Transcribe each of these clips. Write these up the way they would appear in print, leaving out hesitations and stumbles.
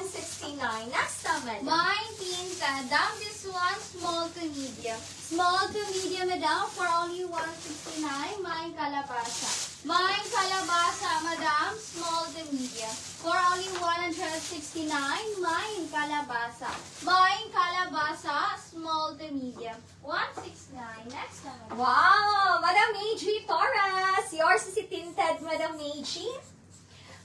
169. Next naman. Mine pinka. Down this one, small to medium. Small to medium, madam, for only 169. Mine kalabasa. Mine kalabasa, madam, small to medium. For only 169. Mine kalabasa. Mine kalabasa, small to medium. 169. Next naman. Wow! Madam Meiji Torres. Yours is tinted, Madam Meiji.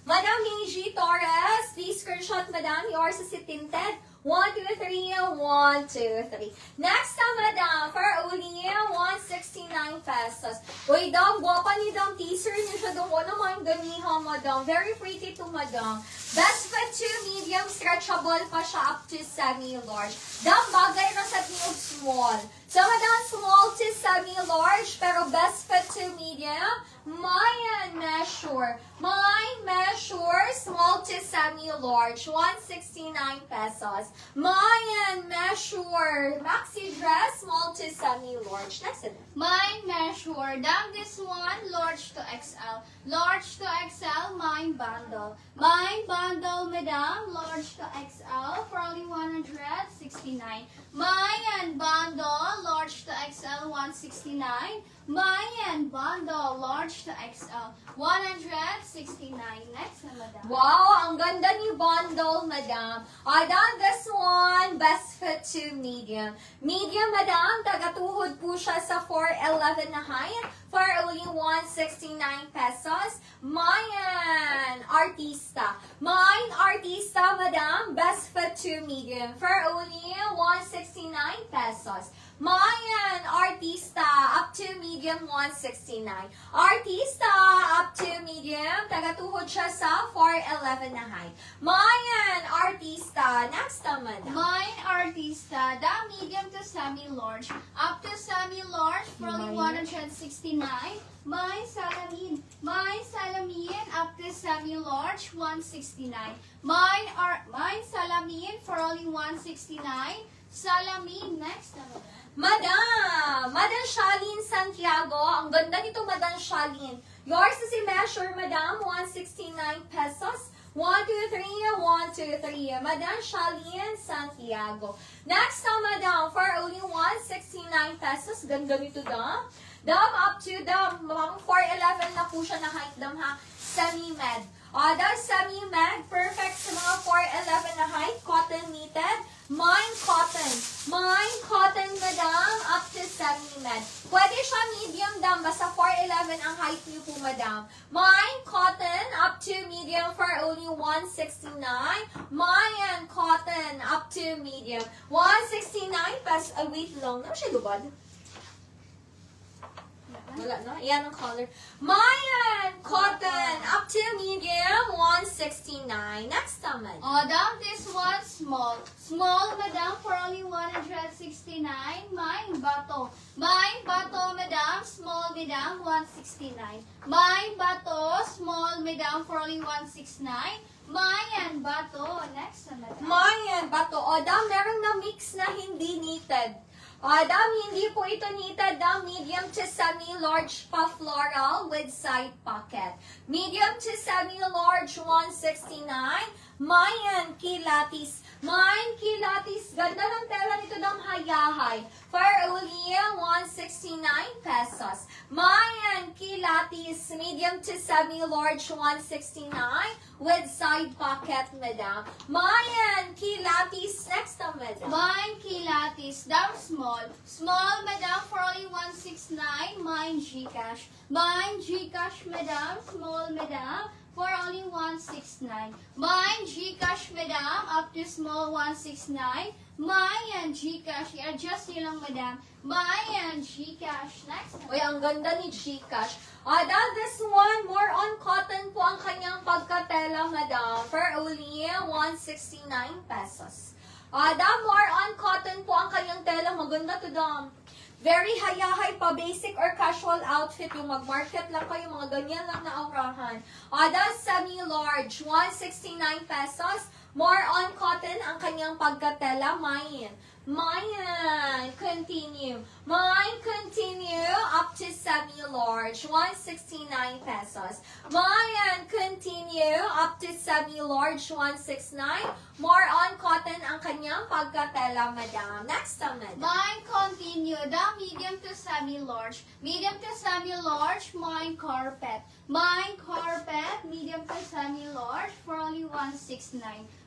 Madam Meiji Torres. Please screenshot, Madam. Yours is tinted. 1, 2, 3, 1, 2, 3. Next na, Madam, for only 169 pesos. Uy, Dam, guwapa ni Dam. Teaser niyo siya doon. Ano naman ganiha, Madam. Very pretty to, Madam. Best fit to medium, stretchable pa siya up to semi-large. Dam, bagay na sa tingog small. So, Madam, small to semi-large, pero best fit to medium. Mine measure. Mine measure, small to semi-large. 169 pesos. Mine measure, maxi dress, small to semi-large. Next. Mine measure. Down this one, large to XL. Large to XL, mine bundle. Mine bundle, madam, large to XL for only 169. Mine bundle, large to XL, 169. Mine bundle, large to XL, 169. Next na, madam. Wow, ang ganda ni bundle, Madam. Then this one, best fit to medium. Medium, Madam, tagatuhod po siya sa 4'11 na height for only 169 pesos. Mine Artista. Mine Artista, Madam, best fit to medium for only 169 pesos. Mayan Artista, up to medium, 169. Artista, up to medium, tagatuhod siya sa 4'11 na height. Mayan Artista, next naman. Mine Artista, the medium to semi-large, up to semi-large for only 169. Mine Salamin, up to semi-large, 169. Mine Salamin for only 169. Salamin, next naman. Madam Charlene Santiago, ang ganda nito, Madam Charlene. Yours is a measure, Madam, 169 pesos. 1, 2, 3, 1, 2, 3. Madam Charlene Santiago. Next na, Madam, for only 169 pesos. Ganda nito, Dam. Dam, up to Dam. 4'11 na po siya na height, Dam, ha? Semi-med. Dam, semi-med. Perfect sa mga 4'11 na height. Cotton knitted. Mine cotton. Mine cotton, Madam, up to semi-med. Pwede siya medium, Dam. Basta 4'11 ang height niyo po, Madam. Mine cotton, up to medium for only 169. Mine cotton, up to medium. 169 pesos. Wait lang. Ano siya lubad? Wala na. Yan ang color. Mayan Cotton, up to medium, 169. Next naman. Down this one, small. Small, madam, for only 169. Mine bato. Mine bato, madam, small, madam, 169. Mine bato, small, madam, for only 169. Mayan bato. Next na, madam. Mayan Bato. Dam, meron na mix na hindi knitted. Dam, hindi po ito knitted. Dam, medium to semi-large pa floral with side pocket. Medium to semi-large, 169. Mayan Kilatis. Mayan Kilatis. Ganda ng tela nito, Dam, hayahay. For only 169 pesos. Mayan Kilatis. Medium to semi-large, 169. With side pocket, Madam. Mayan Kilatis. Next na, Madam. Mine Kilatis, down small. Small, madam, for only 169. Mine Gcash. Mine Gcash, madam, small, madam, for only 169. Mine Gcash, madam, up to small 169. Mine Gcash, i-adjust nyo lang, madam. Mine Gcash. Next. Uy, ang ganda ni Gcash. Dam, this one, more on cotton po ang kanyang pagkatela, Madam, for only 169 pesos. Dam, more on cotton po ang kanyang tela. Maganda to, Dam. Very hayahay pa, basic or casual outfit. Yung mag-market lang kayo, mga ganyan lang na aurahan. Dam, semi-large, 169 pesos. More on cotton ang kanyang pagkatela. Mine. Mine. Continue. Mine continue up to semi-large. 169 pesos. Mine continue up to semi-large. 169. More on cotton ang kanyang pagkatela, madam. Next naman. Mine continue, the medium to semi-large. Medium to semi-large, mine carpet. Mine carpet, medium to semi-large, for only 169.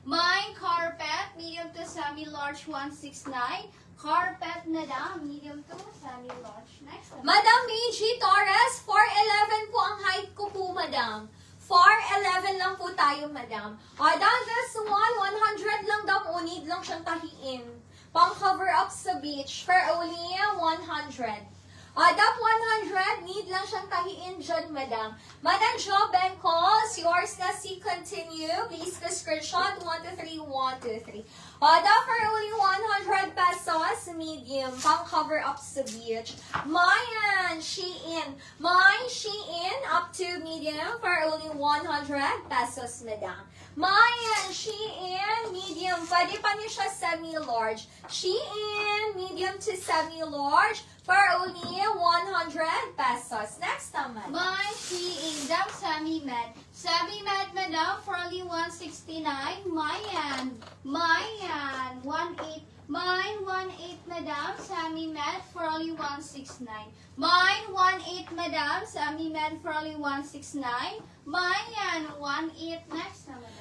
Mine carpet, medium to semi-large, 169. Carpet, madam, medium to semi-large. Next one. Madam BG Torres, 4'11 po ang height ko po, madam. 4'11 lang po tayo, madam. This one, 100 lang daw po. Need lang siyang tahiin. Pang cover up sa beach for only 100. That 100, need lang siyang tahiin dyan, madam. Madam Jo Bencos, yours na si continue. Please ka screenshot 1, 2, 3, 1, 2, 3. That for only 100 pesos, medium, pang cover up sa beach. Mayan, Shein. Mine, Shein, up to medium for only 100 pesos, madam. Mayan, Shein, medium. Pwede pa niyo siya semi-large. Shein, medium to semi-large for only 100 pesos. Next naman. Mine Shein, the semi-med. Semi-med, madam, for only 169. Mayan. Mayan, 1.8. Mine 1.8, madam, semi-med for only 169. Mine 1.8, madam, semi-med for only 169. Mine 1.8. Next naman.